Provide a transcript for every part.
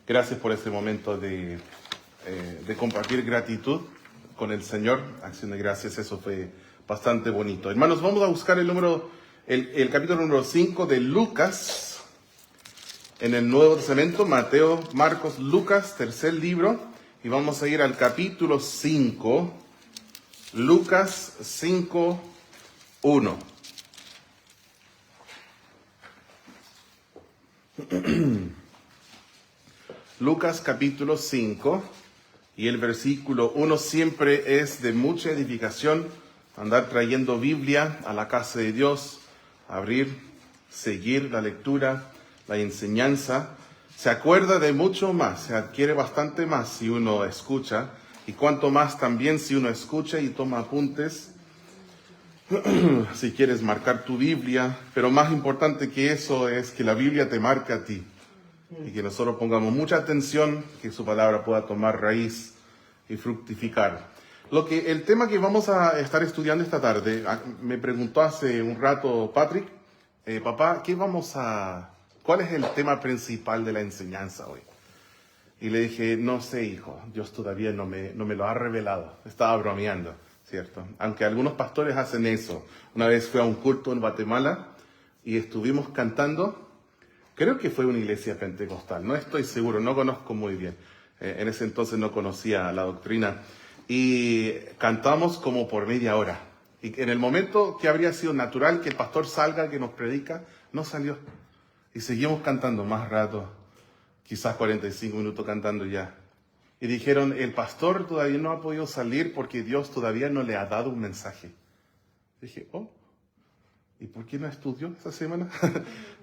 Gracias por este momento de compartir gratitud con el Señor. Acción de gracias, eso fue bastante bonito. Hermanos, vamos a buscar el capítulo número 5 de Lucas, en el Nuevo Testamento, Mateo, Marcos, Lucas, tercer libro, y vamos a ir al capítulo 5, Lucas 5, 1. Lucas capítulo 5 y el versículo 1 siempre es de mucha edificación, andar trayendo Biblia a la casa de Dios, abrir, seguir la lectura, la enseñanza. Se acuerda de mucho más, se adquiere bastante más si uno escucha, y cuanto más también si uno escucha y toma apuntes, si quieres marcar tu Biblia, pero más importante que eso es que la Biblia te marque a ti. Y que nosotros pongamos mucha atención, que su palabra pueda tomar raíz y fructificar. El tema que vamos a estar estudiando esta tarde, me preguntó hace un rato Patrick, papá, ¿cuál es el tema principal de la enseñanza hoy? Y le dije, no sé, hijo, Dios todavía no me lo ha revelado. Estaba bromeando, ¿cierto? Aunque algunos pastores hacen eso. Una vez fui a un culto en Guatemala y estuvimos cantando. Creo que fue una iglesia pentecostal, no estoy seguro, no conozco muy bien. En ese entonces no conocía la doctrina. Y cantamos como por media hora. Y en el momento que habría sido natural que el pastor salga, que nos predica, no salió. Y seguimos cantando más rato, quizás 45 minutos cantando ya. Y dijeron, el pastor todavía no ha podido salir porque Dios todavía no le ha dado un mensaje. Dije, ¿y por qué no estudió esa semana?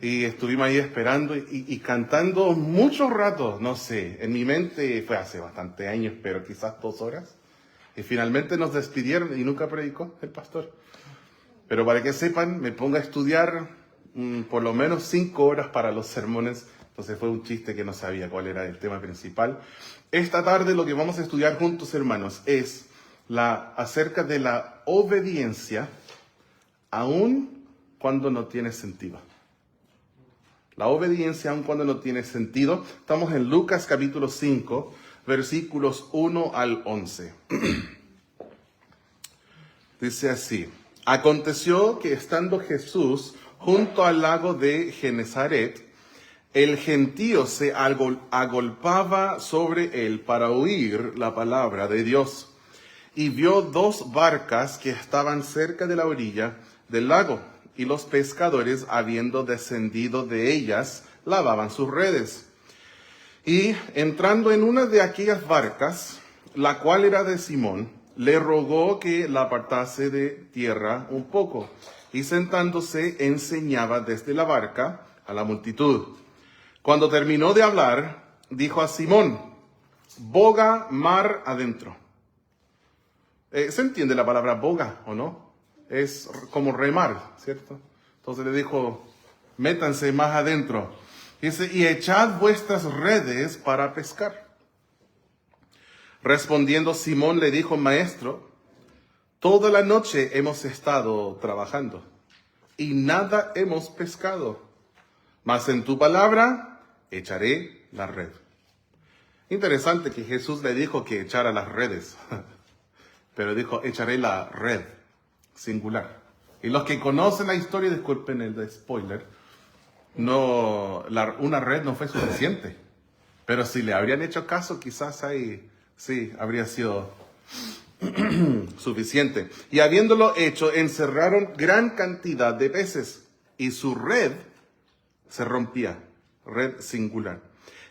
Y estuvimos ahí esperando y cantando mucho rato, no sé, en mi mente fue hace bastante años, pero quizás 2 horas. Y finalmente nos despidieron y nunca predicó el pastor. Pero para que sepan, me pongo a estudiar por lo menos 5 horas para los sermones. Entonces fue un chiste que no sabía cuál era el tema principal. Esta tarde lo que vamos a estudiar juntos, hermanos, es acerca de la obediencia aún cuando no tiene sentido. La obediencia aun cuando no tiene sentido. Estamos en Lucas capítulo 5, versículos 1 al 11. Dice así: Aconteció que estando Jesús junto al lago de Genezaret, el gentío se agolpaba sobre él para oír la palabra de Dios. Y vio 2 barcas que estaban cerca de la orilla del lago, y los pescadores, habiendo descendido de ellas, lavaban sus redes. Y entrando en una de aquellas barcas, la cual era de Simón, le rogó que la apartase de tierra un poco, y sentándose enseñaba desde la barca a la multitud. Cuando terminó de hablar, dijo a Simón, boga mar adentro. ¿Se entiende la palabra boga o no? Es como remar, ¿cierto? Entonces le dijo, métanse más adentro. Dice, y echad vuestras redes para pescar. Respondiendo Simón le dijo, maestro, toda la noche hemos estado trabajando y nada hemos pescado. Mas en tu palabra echaré la red. Interesante que Jesús le dijo que echara las redes. Pero dijo, echaré la red, singular. Y los que conocen la historia, disculpen el spoiler, una red no fue suficiente. Pero si le habrían hecho caso, quizás ahí sí habría sido suficiente. Y habiéndolo hecho, encerraron gran cantidad de peces. Y su red se rompía, red singular.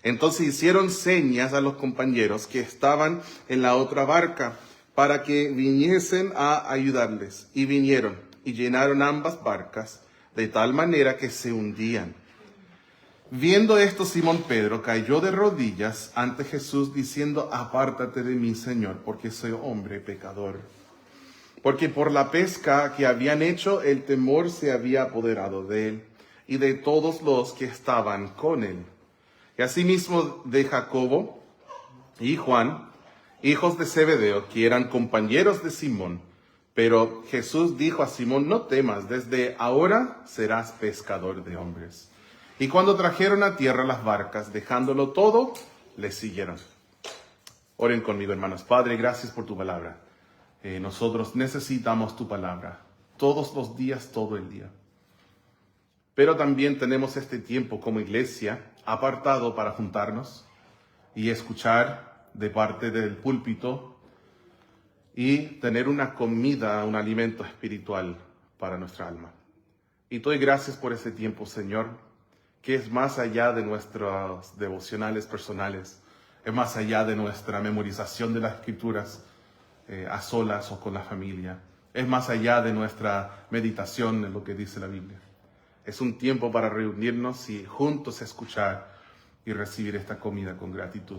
Entonces hicieron señas a los compañeros que estaban en la otra barca, para que viniesen a ayudarles. Y vinieron, y llenaron ambas barcas, de tal manera que se hundían. Viendo esto, Simón Pedro cayó de rodillas ante Jesús, diciendo, apártate de mí, Señor, porque soy hombre pecador. Porque por la pesca que habían hecho, el temor se había apoderado de él, y de todos los que estaban con él. Y asimismo de Jacobo y Juan, hijos de Zebedeo, que eran compañeros de Simón. Pero Jesús dijo a Simón, no temas, desde ahora serás pescador de hombres. Y cuando trajeron a tierra las barcas, dejándolo todo, le siguieron. Oren conmigo, hermanos. Padre, gracias por tu palabra. Nosotros necesitamos tu palabra todos los días, todo el día. Pero también tenemos este tiempo como iglesia apartado para juntarnos y escuchar de parte del púlpito y tener una comida, un alimento espiritual para nuestra alma. Y te doy gracias por ese tiempo, Señor, que es más allá de nuestros devocionales personales, es más allá de nuestra memorización de las Escrituras a solas o con la familia, es más allá de nuestra meditación en lo que dice la Biblia. Es un tiempo para reunirnos y juntos escuchar y recibir esta comida con gratitud.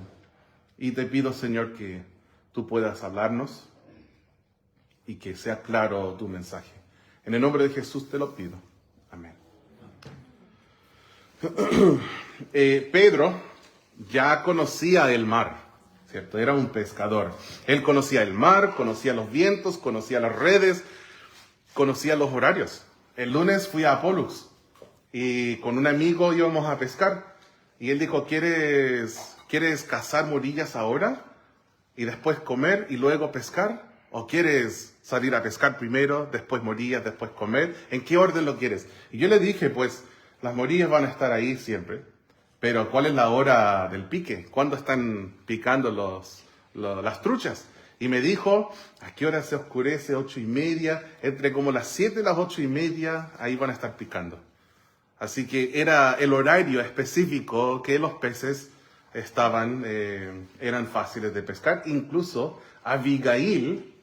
Y te pido, Señor, que tú puedas hablarnos y que sea claro tu mensaje. En el nombre de Jesús te lo pido. Amén. Pedro ya conocía el mar, ¿cierto? Era un pescador. Él conocía el mar, conocía los vientos, conocía las redes, conocía los horarios. El lunes fui a Pollux y con un amigo íbamos a pescar. Y él dijo, ¿quieres cazar morillas ahora y después comer y luego pescar? ¿O quieres salir a pescar primero, después morillas, después comer? ¿En qué orden lo quieres? Y yo le dije, pues, las morillas van a estar ahí siempre. Pero ¿cuál es la hora del pique? ¿Cuándo están picando las truchas? Y me dijo, ¿a qué hora se oscurece? 8:30. Entre como las 7 y las 8:30, ahí van a estar picando. Así que era el horario específico que los peces eran fáciles de pescar. Incluso Abigail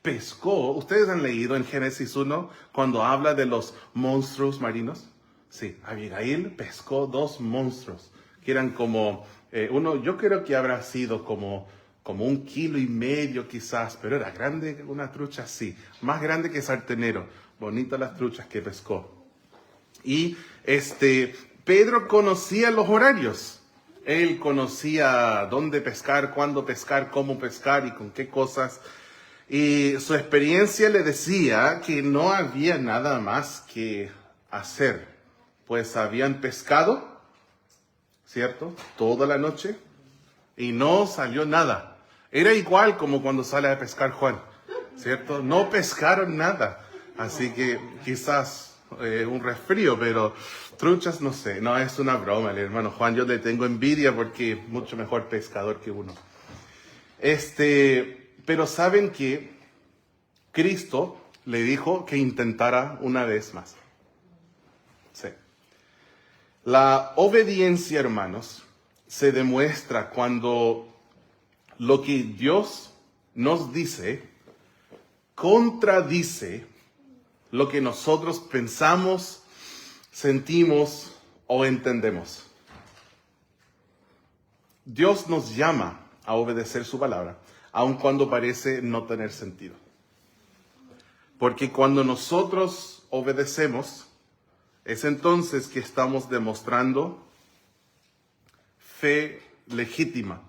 pescó. ¿Ustedes han leído en Génesis 1 cuando habla de los monstruos marinos? Sí, Abigail pescó 2 monstruos que eran como, yo creo que habrá sido como 1,5 kilos quizás, pero era grande una trucha así, más grande que sartenero. Bonitas las truchas que pescó. Y Pedro conocía los horarios. Él conocía dónde pescar, cuándo pescar, cómo pescar y con qué cosas. Y su experiencia le decía que no había nada más que hacer. Pues habían pescado, ¿cierto? Toda la noche y no salió nada. Era igual como cuando sale a pescar Juan, ¿cierto? No pescaron nada. Así que quizás un resfrío, pero truchas no sé. No, es una broma, el hermano Juan. Yo le tengo envidia porque es mucho mejor pescador que uno. Pero saben que Cristo le dijo que intentara una vez más. Sí. La obediencia, hermanos, se demuestra cuando lo que Dios nos dice contradice lo que nosotros pensamos, sentimos o entendemos. Dios nos llama a obedecer su palabra, aun cuando parece no tener sentido. Porque cuando nosotros obedecemos, es entonces que estamos demostrando fe legítima.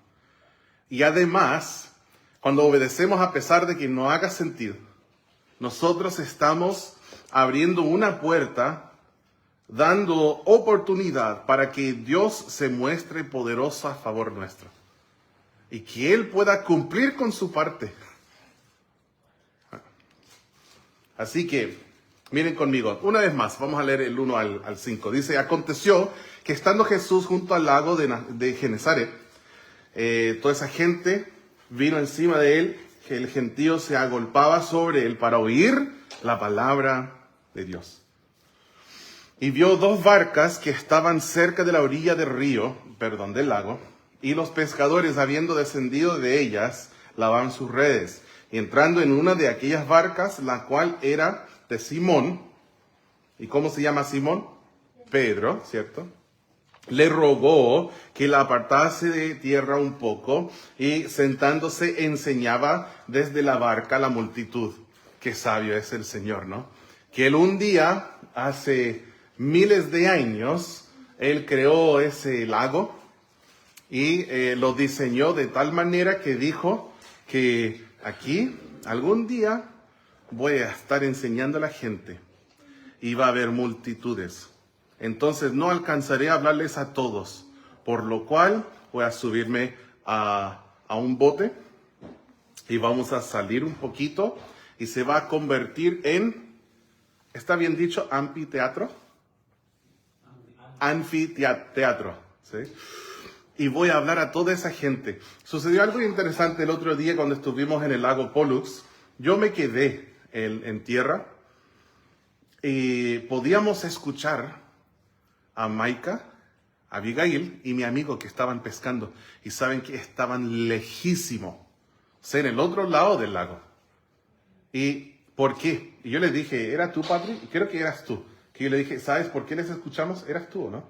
Y además, cuando obedecemos a pesar de que no haga sentido, nosotros estamos abriendo una puerta, dando oportunidad para que Dios se muestre poderoso a favor nuestro. Y que Él pueda cumplir con su parte. Así que, miren conmigo, una vez más, vamos a leer el 1 al 5. Dice, aconteció que estando Jesús junto al lago de Genesaret, toda esa gente vino encima de él, que el gentío se agolpaba sobre él para oír la palabra de Dios. Y vio 2 barcas que estaban cerca de la orilla del lago, y los pescadores, habiendo descendido de ellas, lavaban sus redes. Y entrando en una de aquellas barcas, la cual era de Simón, ¿y cómo se llama Simón? Pedro, ¿cierto? Le rogó que la apartase de tierra un poco, y sentándose enseñaba desde la barca a la multitud. Qué sabio es el Señor, ¿no? Que Él un día, hace miles de años, Él creó ese lago y lo diseñó de tal manera que dijo que aquí algún día voy a estar enseñando a la gente y va a haber multitudes. Entonces no alcanzaré a hablarles a todos, por lo cual voy a subirme a un bote y vamos a salir un poquito y se va a convertir en, ¿está bien dicho? Anfiteatro. Anfiteatro, ¿sí? Y voy a hablar a toda esa gente. Sucedió algo interesante el otro día cuando estuvimos en el lago Pollux. Yo me quedé en tierra y podíamos escuchar a Maika, a Abigail y mi amigo que estaban pescando. Y saben que estaban lejísimo, o sea, en el otro lado del lago. ¿Y por qué? Y yo le dije, ¿era tú, Patri? Creo que eras tú. Que yo le dije, ¿sabes por qué les escuchamos? ¿Eras tú o no?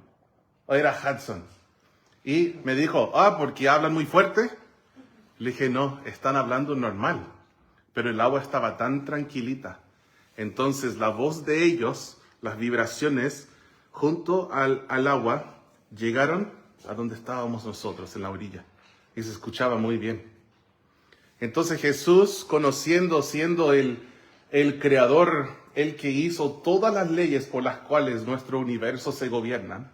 ¿O era Hudson? Y me dijo, porque hablan muy fuerte. Le dije, no, están hablando normal. Pero el agua estaba tan tranquilita. Entonces la voz de ellos, las vibraciones, junto al agua, llegaron a donde estábamos nosotros, en la orilla. Y se escuchaba muy bien. Entonces Jesús, siendo el creador, el que hizo todas las leyes por las cuales nuestro universo se gobierna,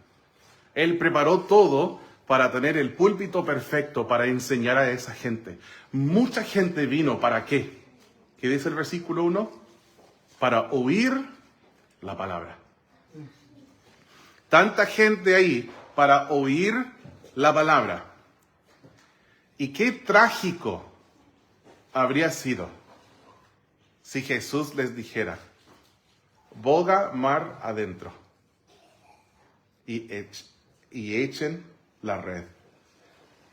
Él preparó todo para tener el púlpito perfecto para enseñar a esa gente. Mucha gente vino, ¿para qué? ¿Qué dice el versículo 1? Para oír la palabra. Tanta gente ahí para oír la palabra. Y qué trágico habría sido si Jesús les dijera, boga mar adentro y echen la red.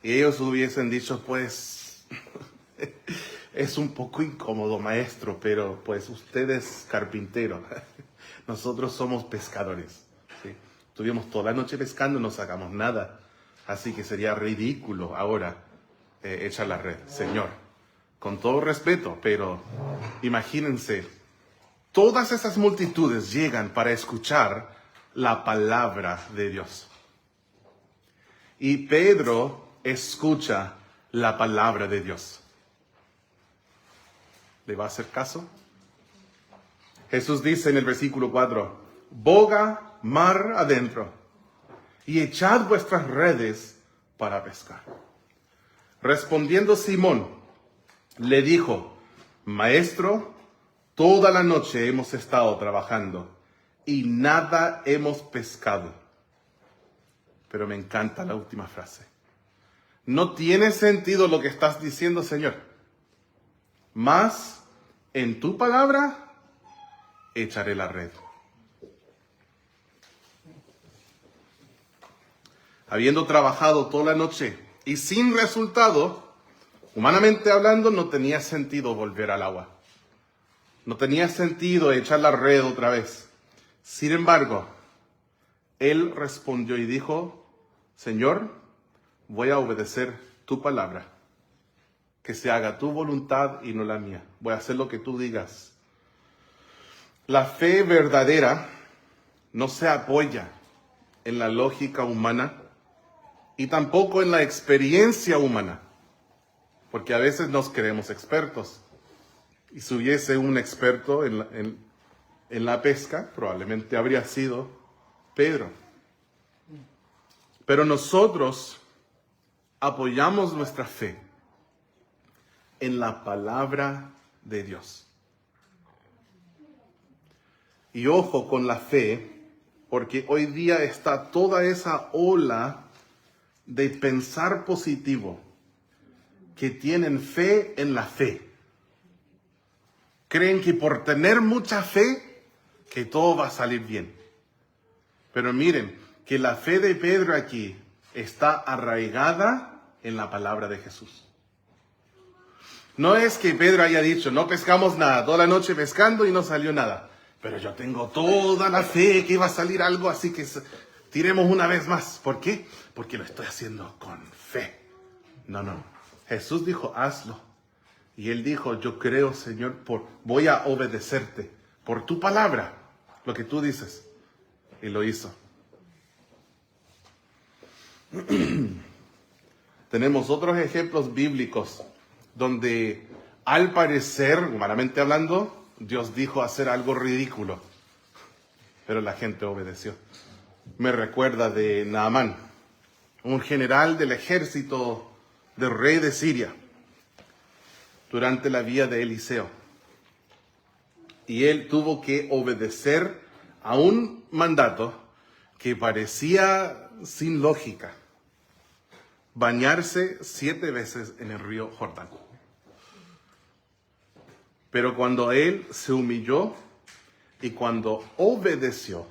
Y ellos hubiesen dicho, pues, es un poco incómodo, maestro, pero pues usted es carpintero. Nosotros somos pescadores. ¿Sí? Estuvimos toda la noche pescando, no sacamos nada. Así que sería ridículo ahora echar la red. Señor, con todo respeto, pero imagínense, todas esas multitudes llegan para escuchar la palabra de Dios. Y Pedro escucha la palabra de Dios. ¿Le va a hacer caso? Jesús dice en el versículo 4, boga mar adentro y echad vuestras redes para pescar. Respondiendo Simón, le dijo, Maestro, toda la noche hemos estado trabajando y nada hemos pescado. Pero me encanta la última frase. No tiene sentido lo que estás diciendo, Señor. Mas en tu palabra echaré la red. Habiendo trabajado toda la noche y sin resultado, humanamente hablando, no tenía sentido volver al agua. No tenía sentido echar la red otra vez. Sin embargo, él respondió y dijo, Señor, voy a obedecer tu palabra. Que se haga tu voluntad y no la mía. Voy a hacer lo que tú digas. La fe verdadera no se apoya en la lógica humana y tampoco en la experiencia humana. Porque a veces nos creemos expertos. Y si hubiese un experto en la pesca, probablemente habría sido Pedro. Pero nosotros apoyamos nuestra fe en la palabra de Dios. Y ojo con la fe, porque hoy día está toda esa ola de pensar positivo, que tienen fe en la fe. Creen que por tener mucha fe, que todo va a salir bien. Pero miren, que la fe de Pedro aquí está arraigada en la palabra de Jesús. No es que Pedro haya dicho, no pescamos nada, toda la noche pescando y no salió nada. Pero yo tengo toda la fe que iba a salir algo, así que tiremos una vez más. ¿Por qué? Porque lo estoy haciendo con fe. No. Jesús dijo, hazlo. Y él dijo, yo creo, Señor, voy a obedecerte por tu palabra, lo que tú dices. Y lo hizo. Tenemos otros ejemplos bíblicos donde, al parecer, humanamente hablando, Dios dijo hacer algo ridículo, pero la gente obedeció. Me recuerda de Naamán, un general del ejército del rey de Siria, durante la vida de Eliseo. Y él tuvo que obedecer a un mandato que parecía sin lógica: bañarse 7 veces en el río Jordán. Pero cuando él se humilló y cuando obedeció,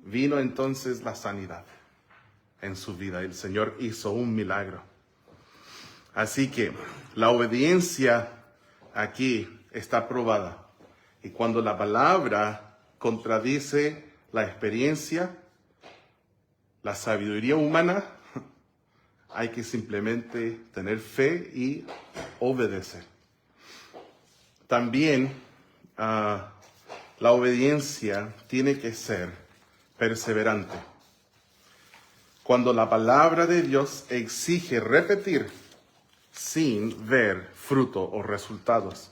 vino entonces la sanidad en su vida. El Señor hizo un milagro. Así que la obediencia aquí está probada. Y cuando la palabra contradice la experiencia, la sabiduría humana, hay que simplemente tener fe y obedecer. También la obediencia tiene que ser perseverante. Cuando la palabra de Dios exige repetir sin ver fruto o resultados.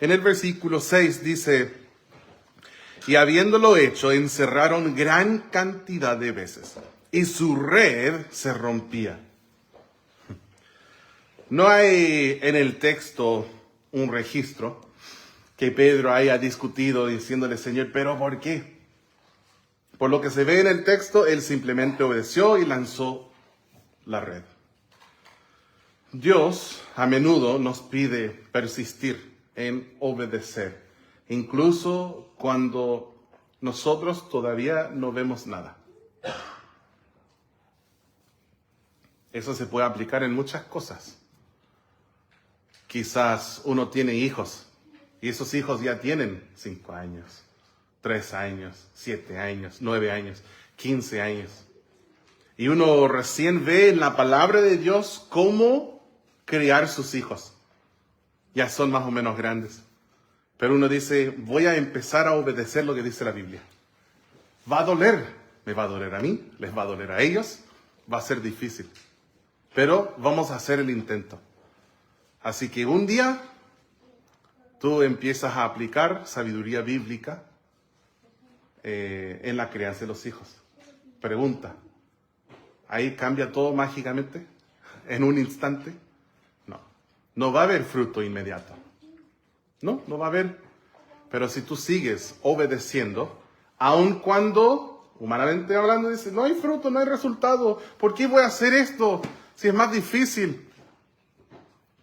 En el versículo 6 dice: y habiéndolo hecho, encerraron gran cantidad de veces, y su red se rompía. No hay en el texto un registro que Pedro haya discutido diciéndole: Señor, ¿pero por qué? Por lo que se ve en el texto, él simplemente obedeció y lanzó la red. Dios a menudo nos pide persistir en obedecer, incluso cuando nosotros todavía no vemos nada. Eso se puede aplicar en muchas cosas. Quizás uno tiene hijos y esos hijos ya tienen 5 años, 3 años, 7 años, 9 años, 15 años. Y uno recién ve en la palabra de Dios cómo criar sus hijos. Ya son más o menos grandes. Pero uno dice: voy a empezar a obedecer lo que dice la Biblia. Va a doler. Me va a doler a mí, les va a doler a ellos. Va a ser difícil. Pero vamos a hacer el intento. Así que un día tú empiezas a aplicar sabiduría bíblica en la crianza de los hijos. Pregunta: ¿ahí cambia todo mágicamente? ¿En un instante? No. No va a haber fruto inmediato. No va a haber. Pero si tú sigues obedeciendo, aun cuando, humanamente hablando, dices: no hay fruto, no hay resultado, ¿por qué voy a hacer esto si es más difícil?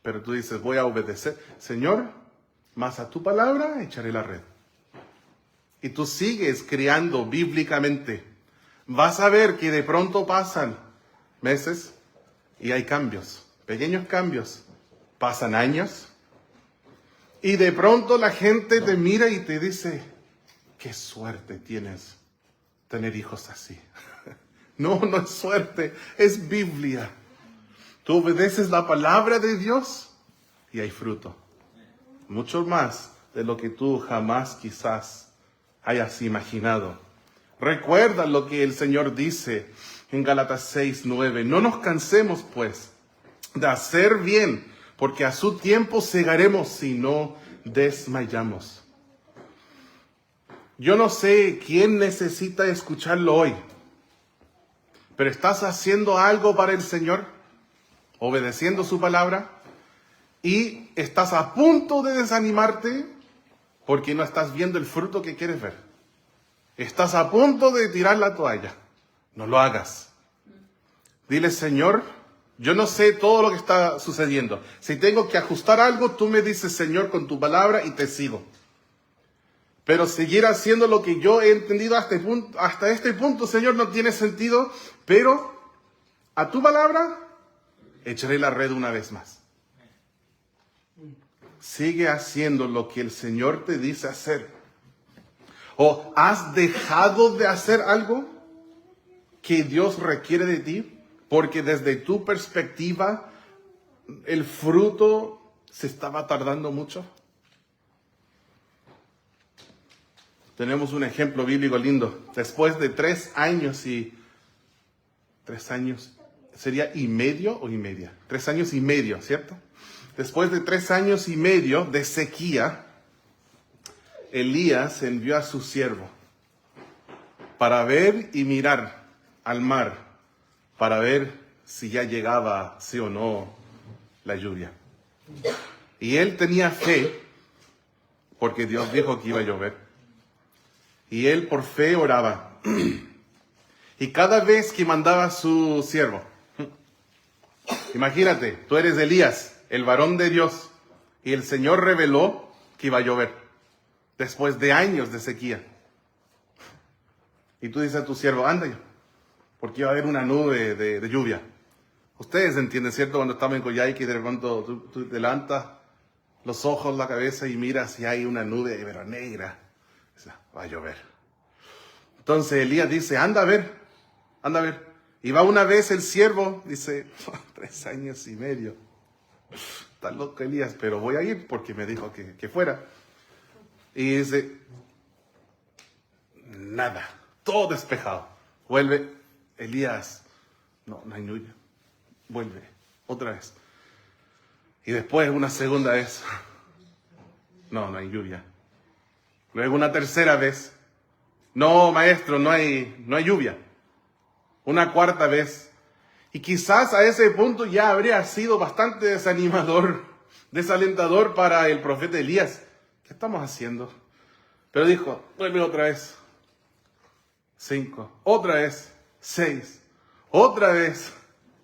Pero tú dices: voy a obedecer. Señor, más a tu palabra echaré la red. Y tú sigues criando bíblicamente. Vas a ver que de pronto pasan meses y hay cambios, pequeños cambios. Pasan años y de pronto la gente te mira y te dice: qué suerte tienes tener hijos así. No es suerte, es Biblia. Tú obedeces la palabra de Dios y hay fruto. Mucho más de lo que tú jamás quizás hayas imaginado. Recuerda lo que el Señor dice en Gálatas 6:9. No nos cansemos, pues, de hacer bien, porque a su tiempo segaremos si no desmayamos. Yo no sé quién necesita escucharlo hoy, pero ¿estás haciendo algo para el Señor? Obedeciendo su palabra, y estás a punto de desanimarte porque no estás viendo el fruto que quieres ver. Estás a punto de tirar la toalla. No lo hagas. Dile: Señor, yo no sé todo lo que está sucediendo. Si tengo que ajustar algo, tú me dices, Señor, con tu palabra, y te sigo. Pero seguir haciendo lo que yo he entendido hasta este punto, Señor, no tiene sentido. Pero a tu palabra echaré la red una vez más. Sigue haciendo lo que el Señor te dice hacer. ¿O has dejado de hacer algo que Dios requiere de ti? Porque desde tu perspectiva el fruto se estaba tardando mucho. Tenemos un ejemplo bíblico lindo. Después de 3 años y... 3 años... ¿Sería y medio o y media? 3 años y medio, ¿cierto? Después de 3 años y medio de sequía, Elías envió a su siervo para ver y mirar al mar para ver si ya llegaba, sí o no, la lluvia. Y él tenía fe, porque Dios dijo que iba a llover. Y él por fe oraba. Y cada vez que mandaba a su siervo, imagínate, tú eres Elías, el varón de Dios, y el Señor reveló que iba a llover, después de años de sequía. Y tú dices a tu siervo, anda, porque iba a haber una nube de lluvia. Ustedes entienden, ¿cierto? Cuando estamos en Coyhaique y de pronto tú te levantas los ojos, la cabeza y miras y hay una nube, pero negra. Va a llover. Entonces Elías dice, anda a ver. Y va una vez el siervo, dice, 3 años y medio. Está loco Elías, pero voy a ir porque me dijo que fuera. Y dice, nada, todo despejado. Vuelve, Elías, no hay lluvia. Vuelve, otra vez. Y después una segunda vez, no hay lluvia. Luego una tercera vez, no maestro, no hay lluvia. Una cuarta vez. Y quizás a ese punto ya habría sido bastante desalentador para el profeta Elías. ¿Qué estamos haciendo? Pero dijo, vuelve otra vez. 5, otra vez 6, otra vez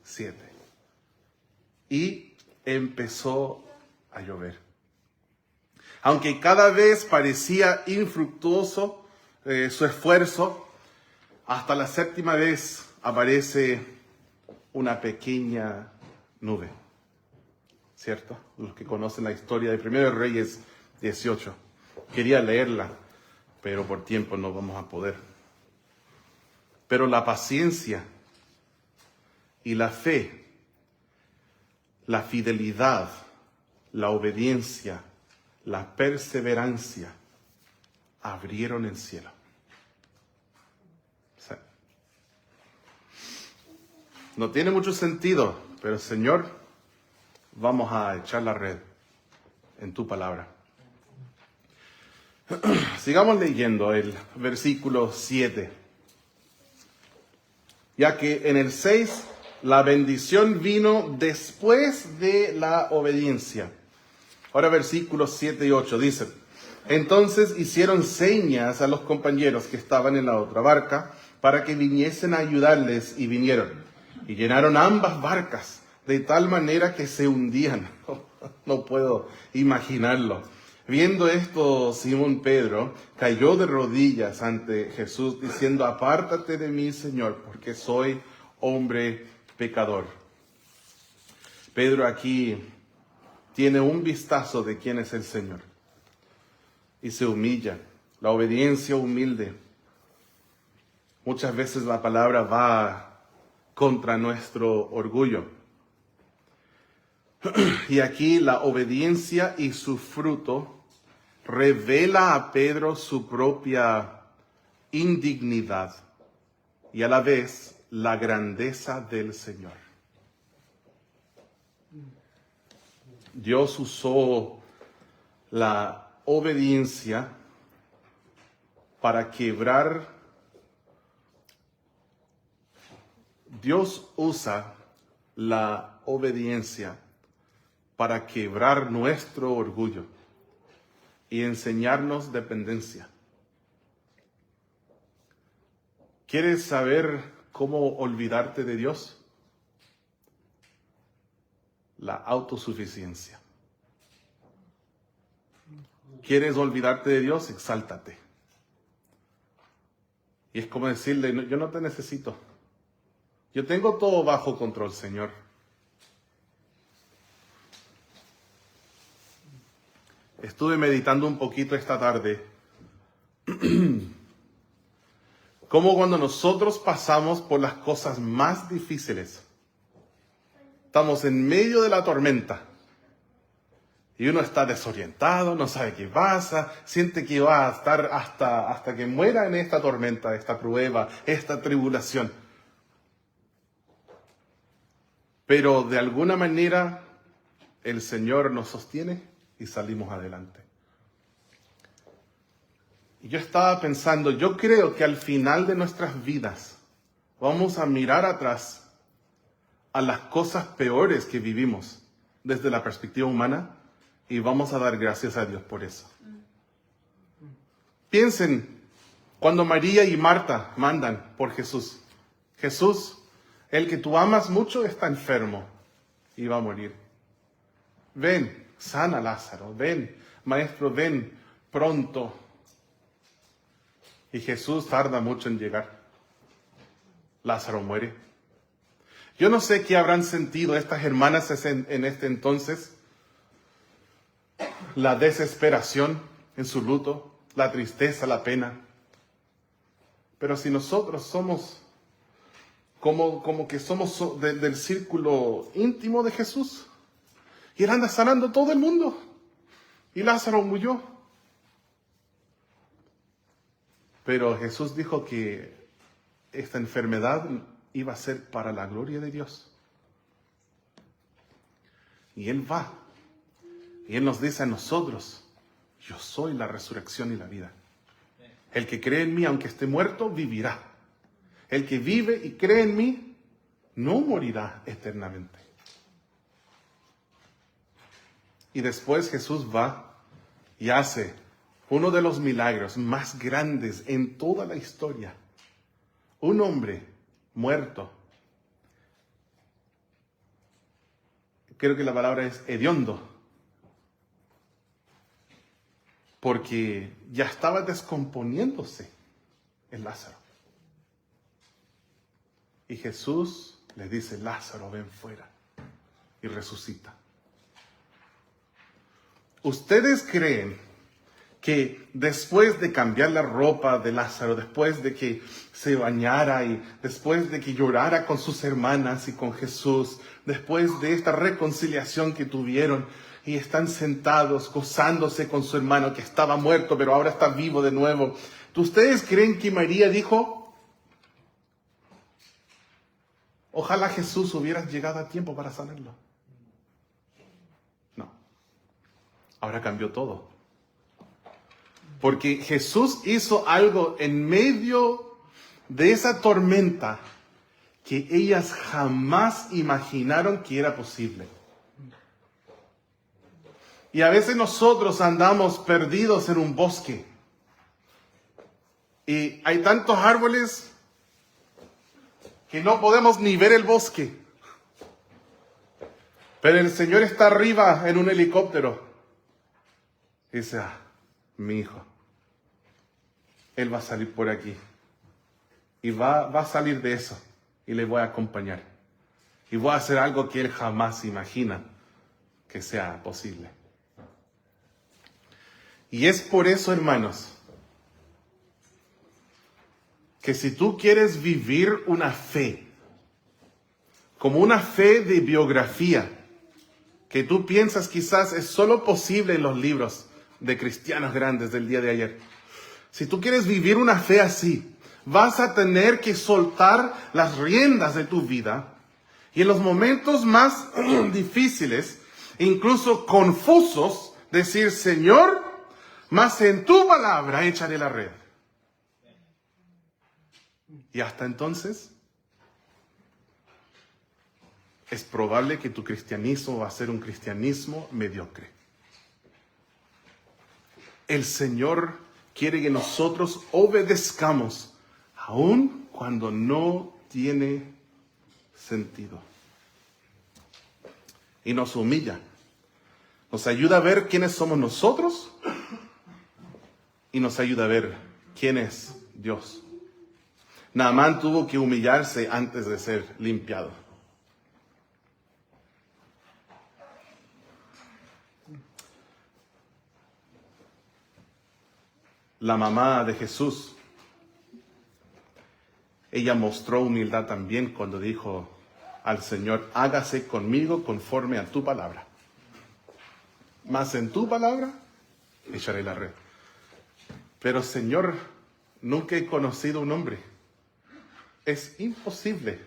7. Y empezó a llover. Aunque cada vez parecía infructuoso su esfuerzo, hasta la 7ª vez aparece una pequeña nube. ¿Cierto? Los que conocen la historia de 1 Reyes 18. Quería leerla, pero por tiempo no vamos a poder. Pero la paciencia y la fe, la fidelidad, la obediencia, la perseverancia abrieron el cielo. Sí. No tiene mucho sentido, pero Señor, vamos a echar la red en tu palabra. Sigamos leyendo el versículo 7. Ya que en el 6 la bendición vino después de la obediencia. Ahora versículos 7 y 8 dicen, entonces hicieron señas a los compañeros que estaban en la otra barca para que viniesen a ayudarles y vinieron. Y llenaron ambas barcas de tal manera que se hundían. No puedo imaginarlo. Viendo esto, Simón Pedro cayó de rodillas ante Jesús diciendo, apártate de mí, Señor, porque soy hombre pecador. Pedro aquí tiene un vistazo de quién es el Señor y se humilla. La obediencia humilde. Muchas veces la palabra va contra nuestro orgullo. Y aquí la obediencia y su fruto revela a Pedro su propia indignidad y a la vez la grandeza del Señor. Dios usó la obediencia para quebrar. Dios usa la obediencia para quebrar nuestro orgullo y enseñarnos dependencia. ¿Quieres saber cómo olvidarte de Dios? La autosuficiencia. ¿Quieres olvidarte de Dios? Exáltate. Y es como decirle, yo no te necesito. Yo tengo todo bajo control, Señor. Estuve meditando un poquito esta tarde. Cómo cuando nosotros pasamos por las cosas más difíciles, estamos en medio de la tormenta y uno está desorientado, no sabe qué pasa, siente que va a estar hasta que muera en esta tormenta, esta prueba, esta tribulación. Pero de alguna manera el Señor nos sostiene y salimos adelante. Y yo estaba pensando, yo creo que al final de nuestras vidas vamos a mirar atrás a las cosas peores que vivimos desde la perspectiva humana y vamos a dar gracias a Dios por eso. Piensen cuando María y Marta mandan por Jesús. Jesús, el que tú amas mucho, está enfermo y va a morir. Ven, sana a Lázaro. Ven, maestro, ven pronto. Y Jesús tarda mucho en llegar. Lázaro muere. Yo no sé qué habrán sentido estas hermanas en este entonces. La desesperación en su luto, la tristeza, la pena. Pero si nosotros somos como que somos del círculo íntimo de Jesús, y Él anda sanando todo el mundo, y Lázaro murió. Pero Jesús dijo que esta enfermedad iba a ser para la gloria de Dios. Y Él va. Y Él nos dice a nosotros, yo soy la resurrección y la vida. El que cree en mí, aunque esté muerto, vivirá. El que vive y cree en mí, no morirá eternamente. Y después Jesús va y hace uno de los milagros más grandes en toda la historia. Un hombre muerto. Creo que la palabra es hediondo. Porque ya estaba descomponiéndose el Lázaro. Y Jesús le dice, Lázaro, ven fuera. Y resucita. ¿Ustedes creen que después de cambiar la ropa de Lázaro, después de que se bañara y después de que llorara con sus hermanas y con Jesús, después de esta reconciliación que tuvieron y están sentados gozándose con su hermano que estaba muerto pero ahora está vivo de nuevo, ¿ustedes creen que María dijo, ojalá Jesús hubiera llegado a tiempo para sanarlo? No. Ahora cambió todo. Porque Jesús hizo algo en medio de esa tormenta que ellas jamás imaginaron que era posible. Y a veces nosotros andamos perdidos en un bosque. Y hay tantos árboles que no podemos ni ver el bosque. Pero el Señor está arriba en un helicóptero. Y dice, mi hijo, Él va a salir por aquí. Y va a salir de eso. Y le voy a acompañar. Y voy a hacer algo que Él jamás imagina que sea posible. Y es por eso, hermanos, que si tú quieres vivir una fe, como una fe de biografía, que tú piensas quizás es solo posible en los libros de cristianos grandes del día de ayer. Si tú quieres vivir una fe así, vas a tener que soltar las riendas de tu vida y en los momentos más difíciles, incluso confusos, decir, Señor, mas en tu palabra echaré la red. Y hasta entonces, es probable que tu cristianismo va a ser un cristianismo mediocre. El Señor quiere que nosotros obedezcamos, aun cuando no tiene sentido. Y nos humilla. Nos ayuda a ver quiénes somos nosotros y nos ayuda a ver quién es Dios. Naamán tuvo que humillarse antes de ser limpiado. La mamá de Jesús, ella mostró humildad también cuando dijo al Señor, hágase conmigo conforme a tu palabra. Mas en tu palabra echaré la red. Pero Señor, nunca he conocido un hombre. Es imposible.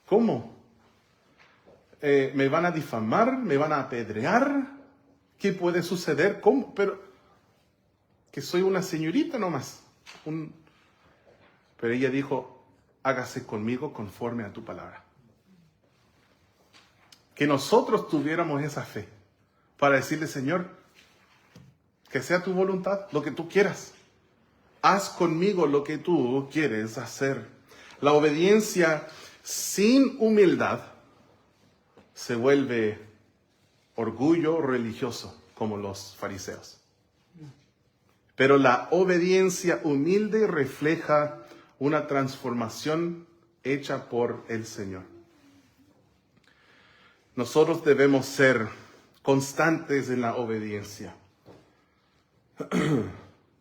¿Cómo? ¿Me van a difamar? ¿Me van a apedrear? ¿Qué puede suceder? ¿Cómo? Pero que soy una señorita nomás. Pero ella dijo, hágase conmigo conforme a tu palabra. que nosotros tuviéramos esa fe para decirle, Señor, que sea tu voluntad, lo que tú quieras. Haz conmigo lo que tú quieres hacer. La obediencia sin humildad se vuelve orgullo religioso, como los fariseos. Pero la obediencia humilde refleja una transformación hecha por el Señor. Nosotros debemos ser constantes en la obediencia.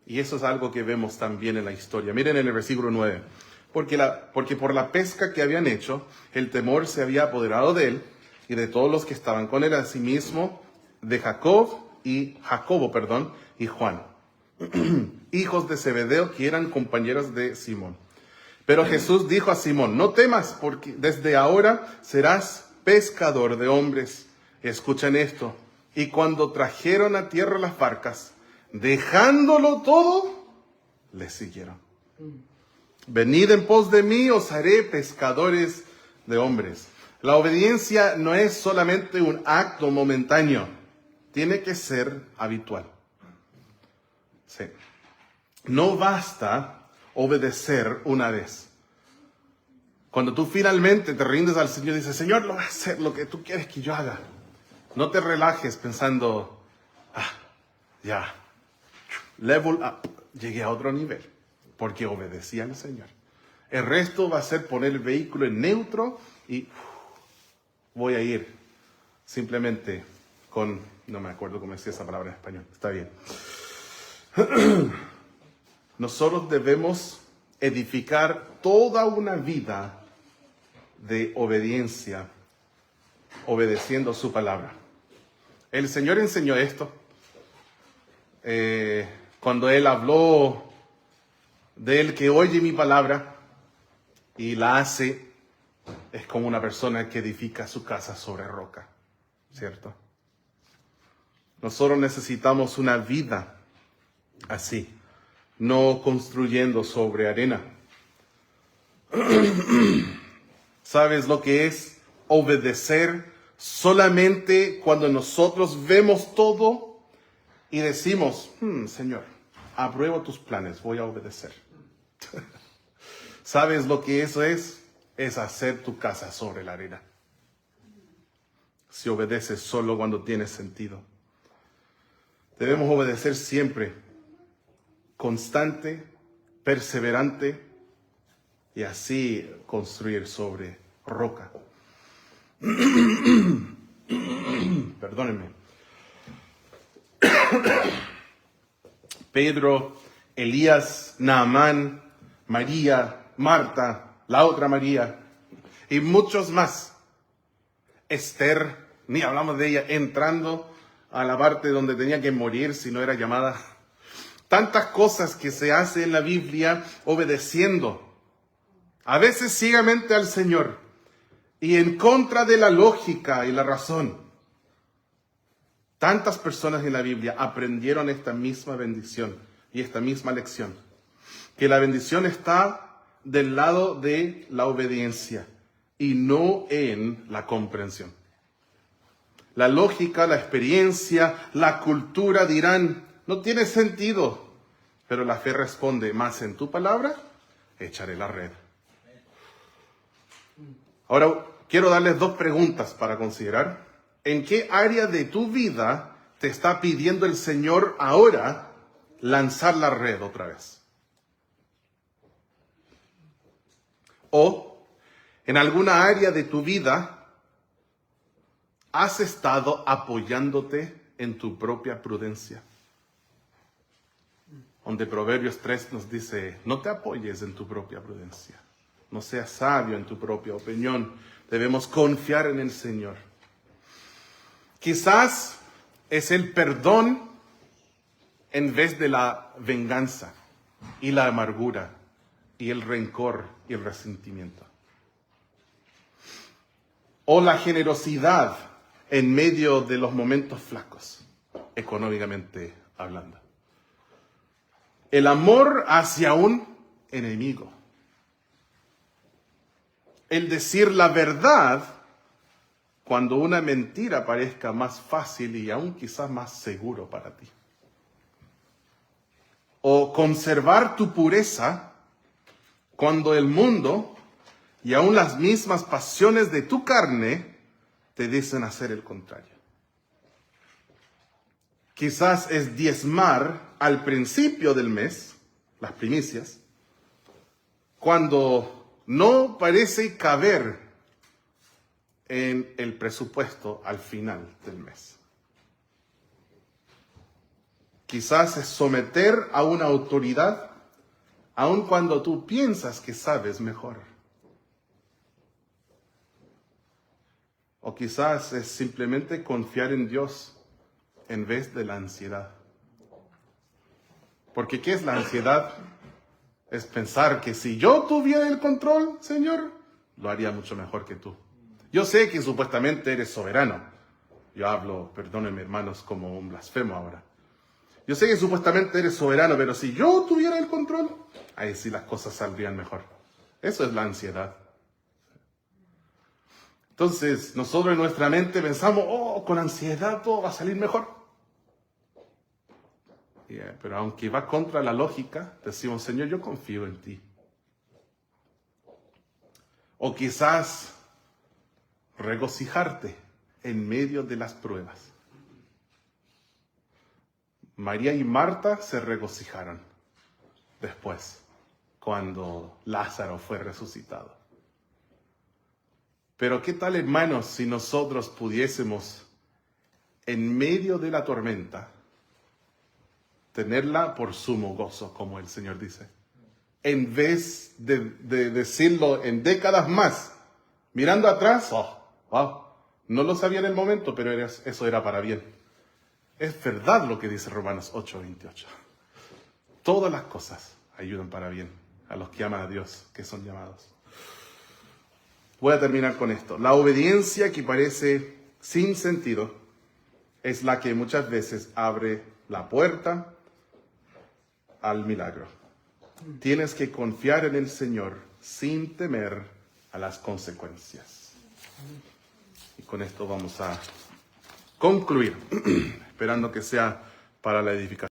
Y eso es algo que vemos también en la historia. Miren en el versículo 9. Porque por la pesca que habían hecho, el temor se había apoderado de él y de todos los que estaban con él, asimismo de Jacobo y Juan, hijos de Zebedeo, que eran compañeros de Simón. Pero Jesús dijo a Simón, no temas, porque desde ahora serás pescador de hombres. Escuchen esto. Y cuando trajeron a tierra las barcas, dejándolo todo, le siguieron. Venid en pos de mí, os haré pescadores de hombres. La obediencia no es solamente un acto momentáneo, tiene que ser habitual. Sí. No basta obedecer una vez. Cuando tú finalmente te rindes al Señor y dices, Señor, lo voy a hacer lo que tú quieres que yo haga. No te relajes pensando, ya, level up, llegué a otro nivel, porque obedecí al Señor. El resto va a ser poner el vehículo en neutro y voy a ir simplemente con, no me acuerdo cómo decía esa palabra en español, está bien. Nosotros debemos edificar toda una vida de obediencia, obedeciendo su palabra. El Señor enseñó esto cuando Él habló del que oye mi palabra y la hace, es como una persona que edifica su casa sobre roca, ¿cierto? Nosotros necesitamos una vida así, no construyendo sobre arena. ¿Sabes lo que es obedecer solamente cuando nosotros vemos todo y decimos, Señor, apruebo tus planes, voy a obedecer? ¿Sabes lo que eso es? Es hacer tu casa sobre la arena. Si obedeces solo cuando tiene sentido. Debemos obedecer siempre, constante, perseverante, y así construir sobre roca. Perdónenme. Pedro, Elías, Naamán, María, Marta, la otra María y muchos más. Esther, ni hablamos de ella, entrando a la parte donde tenía que morir si no era llamada. Tantas cosas que se hacen en la Biblia obedeciendo, a veces ciegamente al Señor y en contra de la lógica y la razón. Tantas personas en la Biblia aprendieron esta misma bendición y esta misma lección, que la bendición está del lado de la obediencia y no en la comprensión. La lógica, la experiencia, la cultura dirán, no tiene sentido, pero la fe responde, más en tu palabra, echaré la red. Ahora, quiero darles dos preguntas para considerar. ¿En qué área de tu vida te está pidiendo el Señor ahora lanzar la red otra vez? O, en alguna área de tu vida, has estado apoyándote en tu propia prudencia. Donde Proverbios 3 nos dice, no te apoyes en tu propia prudencia. No seas sabio en tu propia opinión. Debemos confiar en el Señor. Quizás es el perdón en vez de la venganza y la amargura y el rencor y el resentimiento. O la generosidad en medio de los momentos flacos, económicamente hablando. El amor hacia un enemigo. El decir la verdad cuando una mentira parezca más fácil y aún quizás más seguro para ti. O conservar tu pureza cuando el mundo y aún las mismas pasiones de tu carne te dicen hacer el contrario. Quizás es diezmar al principio del mes, las primicias, cuando no parece caber en el presupuesto al final del mes. Quizás es someter a una autoridad aun cuando tú piensas que sabes mejor. O quizás es simplemente confiar en Dios en vez de la ansiedad. Porque ¿qué es la ansiedad? Es pensar que si yo tuviera el control, Señor, lo haría mucho mejor que tú. Yo sé que supuestamente eres soberano. Yo hablo, perdónenme hermanos, como un blasfemo ahora. Yo sé que supuestamente eres soberano, pero si yo tuviera el control, ahí sí las cosas saldrían mejor. Eso es la ansiedad. Entonces, nosotros en nuestra mente pensamos, con ansiedad todo va a salir mejor. Pero aunque va contra la lógica, decimos, Señor, yo confío en ti. O quizás regocijarte en medio de las pruebas. María y Marta se regocijaron después, cuando Lázaro fue resucitado. Pero ¿qué tal, hermanos, si nosotros pudiésemos, en medio de la tormenta, tenerla por sumo gozo, como el Señor dice? En vez de decirlo en décadas más, mirando atrás, no lo sabía en el momento, pero eso era para bien. Es verdad lo que dice Romanos 8:28. Todas las cosas ayudan para bien a los que aman a Dios, que son llamados. Voy a terminar con esto. La obediencia que parece sin sentido es la que muchas veces abre la puerta al milagro. Tienes que confiar en el Señor sin temer a las consecuencias. Y con esto vamos a concluir, esperando que sea para la edificación.